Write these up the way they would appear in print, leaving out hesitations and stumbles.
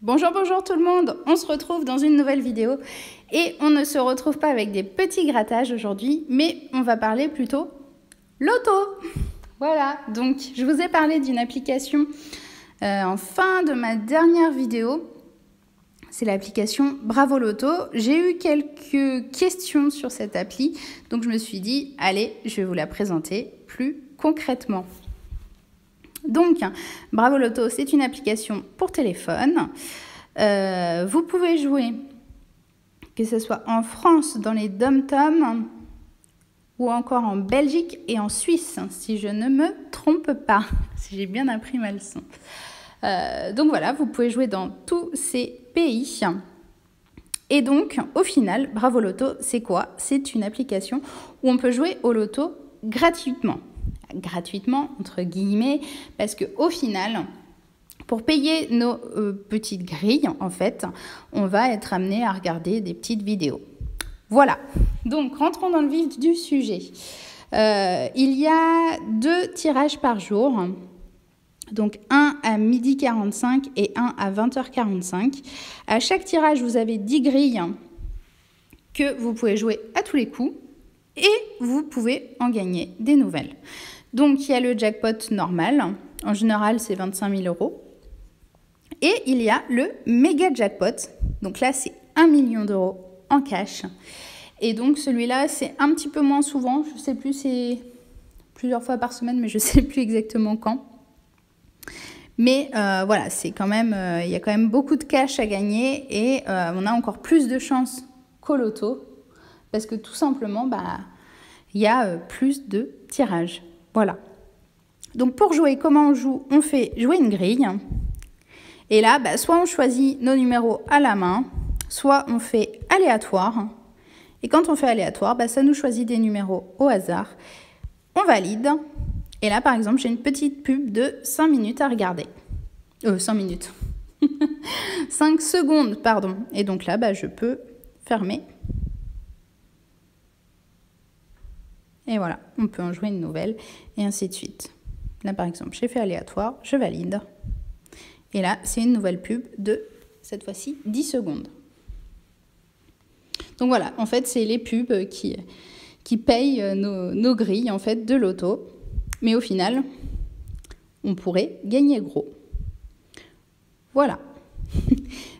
Bonjour, bonjour tout le monde, on se retrouve dans une nouvelle vidéo et on ne se retrouve pas avec des petits grattages aujourd'hui, mais on va parler plutôt loto. Voilà, donc je vous ai parlé d'une application en fin de ma dernière vidéo, c'est l'application Bravo Loto. J'ai eu quelques questions sur cette appli, donc je me suis dit, allez, je vais vous la présenter plus concrètement. Donc, Bravo Loto, c'est une application pour téléphone. Vous pouvez jouer, que ce soit en France, dans les dom-toms, ou encore en Belgique et en Suisse, si je ne me trompe pas, si j'ai bien appris ma leçon. Donc voilà, vous pouvez jouer dans tous ces pays. Et donc, au final, Bravo Loto, c'est quoi? C'est une application où on peut jouer au loto gratuitement. Gratuitement, entre guillemets, parce qu'au final, pour payer nos petites grilles, en fait, on va être amené à regarder des petites vidéos. Voilà, donc rentrons dans le vif du sujet. Il y a 2 tirages par jour, donc un à 12h45 et un à 20h45. À chaque tirage, vous avez 10 grilles que vous pouvez jouer à tous les coups et vous pouvez en gagner des nouvelles. Donc, il y a le jackpot normal. En général, c'est 25 000 €. Et il y a le méga jackpot. Donc là, c'est 1 million d'euros en cash. Et donc, celui-là, c'est un petit peu moins souvent. Je ne sais plus, c'est plusieurs fois par semaine, mais je ne sais plus exactement quand. Mais voilà, c'est quand même, il y a quand même beaucoup de cash à gagner. Et on a encore plus de chances qu'au loto. Parce que tout simplement, il y a plus de tirages. Voilà. Donc pour jouer, comment on joue? On fait jouer une grille. Et là, soit on choisit nos numéros à la main, soit on fait aléatoire. Et quand on fait aléatoire, ça nous choisit des numéros au hasard. On valide. Et là, par exemple, j'ai une petite pub de 5 minutes à regarder. 5 minutes. 5 secondes, pardon. Et donc là, je peux fermer. Et voilà, on peut en jouer une nouvelle et ainsi de suite. Là, par exemple, j'ai fait aléatoire, je valide. Et là, c'est une nouvelle pub de, cette fois-ci, 10 secondes. Donc voilà, en fait, c'est les pubs qui payent nos grilles en fait, de loto. Mais au final, on pourrait gagner gros. Voilà.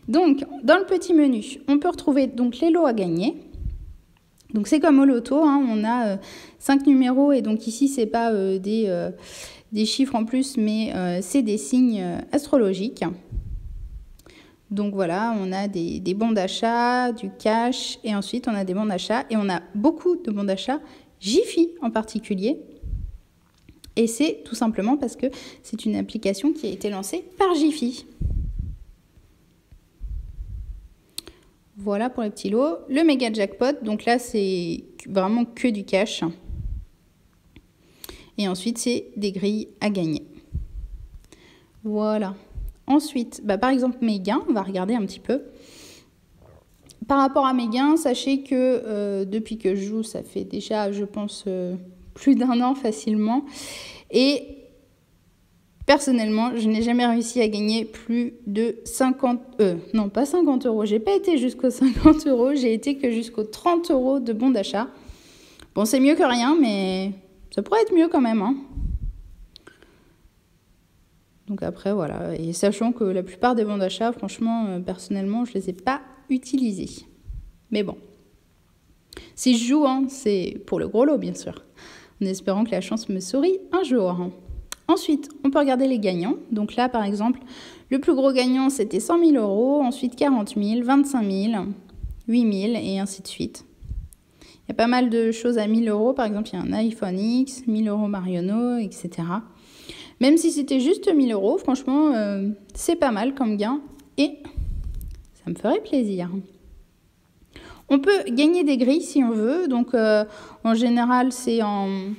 Donc, dans le petit menu, on peut retrouver donc, les lots à gagner. Donc c'est comme au loto, on a 5 numéros et donc ici c'est pas des chiffres en plus mais c'est des signes astrologiques. Donc voilà, on a des bons d'achat, du cash et ensuite on a des bons d'achat et on a beaucoup de bons d'achat, Jiffy en particulier. Et c'est tout simplement parce que c'est une application qui a été lancée par Jiffy. Voilà pour les petits lots. Le méga jackpot, donc là, c'est vraiment que du cash. Et ensuite, c'est des grilles à gagner. Voilà. Ensuite, par exemple, mes gains, on va regarder un petit peu. Par rapport à mes gains, sachez que depuis que je joue, ça fait déjà, je pense, plus d'1 an facilement. Et personnellement, je n'ai jamais réussi à gagner plus de 50... non, pas 50 €. J'ai pas été jusqu'aux 50 €. J'ai été que jusqu'aux 30 € de bons d'achat. Bon, c'est mieux que rien, mais ça pourrait être mieux quand même. Donc après, voilà. Et sachant que la plupart des bons d'achat, franchement, personnellement, je les ai pas utilisés. Mais bon. Si je joue, c'est pour le gros lot, bien sûr. En espérant que la chance me sourie un jour. Ensuite, on peut regarder les gagnants. Donc là, par exemple, le plus gros gagnant, c'était 100 000 €, ensuite 40 000, 25 000, 8 000 et ainsi de suite. Il y a pas mal de choses à 1 000 €. Par exemple, il y a un iPhone X, 1 000 € Marionneau, etc. Même si c'était juste 1 000 €, franchement, c'est pas mal comme gain et ça me ferait plaisir. On peut gagner des grilles si on veut. Donc, en général, c'est en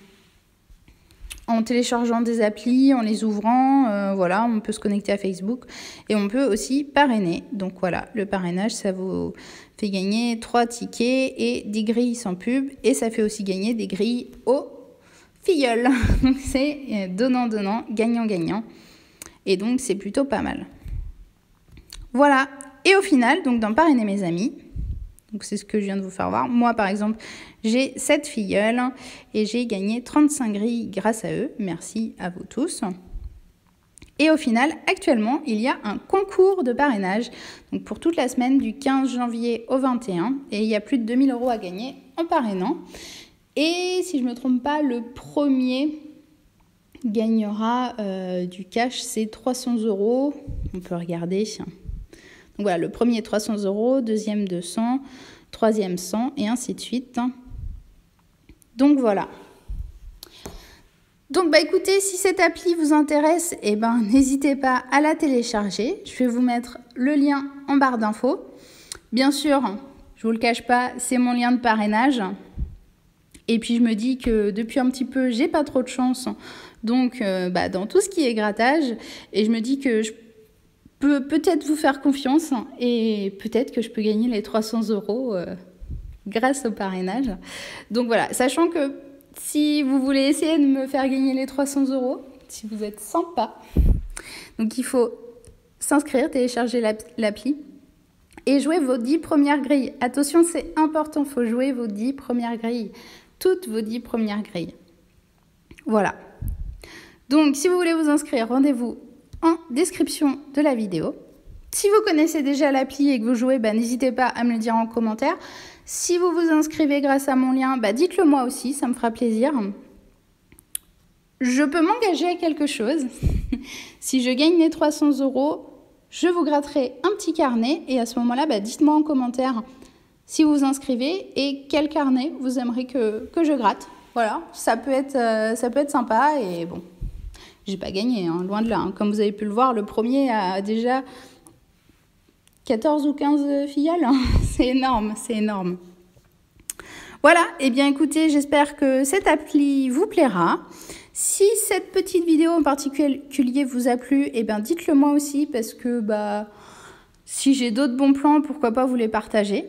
téléchargeant des applis, en les ouvrant, voilà, on peut se connecter à Facebook et on peut aussi parrainer. Donc voilà, le parrainage, ça vous fait gagner 3 tickets et 10 grilles sans pub et ça fait aussi gagner des grilles aux filleuls. Donc c'est donnant-donnant, gagnant-gagnant et donc c'est plutôt pas mal. Voilà. Et au final, donc dans Parrainer mes amis, donc c'est ce que je viens de vous faire voir. Moi, par exemple, j'ai 7 filleuls et j'ai gagné 35 grilles grâce à eux. Merci à vous tous. Et au final, actuellement, il y a un concours de parrainage donc pour toute la semaine du 15 janvier au 21. Et il y a plus de 2000 € à gagner en parrainant. Et si je ne me trompe pas, le premier gagnera du cash, c'est 300 €. On peut regarder. Donc voilà, le premier 300 €, deuxième 200, troisième 100 et ainsi de suite. Donc voilà. Donc bah écoutez, si cette appli vous intéresse, eh ben n'hésitez pas à la télécharger. Je vais vous mettre le lien en barre d'infos. Bien sûr, je vous le cache pas, c'est mon lien de parrainage. Et puis je me dis que depuis un petit peu, j'ai pas trop de chance. Donc dans tout ce qui est grattage, et je me dis que je peux peut-être vous faire confiance et peut-être que je peux gagner les 300 € grâce au parrainage. Donc voilà, sachant que si vous voulez essayer de me faire gagner les 300 €, si vous êtes sympa, donc il faut s'inscrire, télécharger l'appli et jouer vos 10 premières grilles. Attention, c'est important, il faut jouer vos 10 premières grilles, toutes vos 10 premières grilles. Voilà. Donc si vous voulez vous inscrire, rendez-vous en description de la vidéo. Si vous connaissez déjà l'appli et que vous jouez, n'hésitez pas à me le dire en commentaire. Si vous vous inscrivez grâce à mon lien, dites-le moi aussi, ça me fera plaisir. Je peux m'engager à quelque chose. Si je gagne les 300 €, je vous gratterai un petit carnet et à ce moment-là, dites-moi en commentaire si vous vous inscrivez et quel carnet vous aimeriez que je gratte. Voilà, ça peut être sympa et bon, j'ai pas gagné, loin de là. Comme vous avez pu le voir, le premier a déjà 14 ou 15 filleuls. C'est énorme, c'est énorme. Voilà, et bien écoutez, j'espère que cette appli vous plaira. Si cette petite vidéo en particulier vous a plu, dites-le moi aussi parce que si j'ai d'autres bons plans, pourquoi pas vous les partager.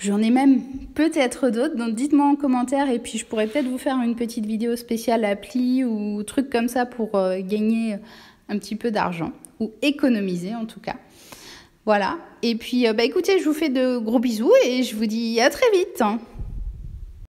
J'en ai même peut-être d'autres, donc dites-moi en commentaire et puis je pourrais peut-être vous faire une petite vidéo spéciale appli ou truc comme ça pour gagner un petit peu d'argent ou économiser en tout cas. Voilà, et puis écoutez, je vous fais de gros bisous et je vous dis à très vite.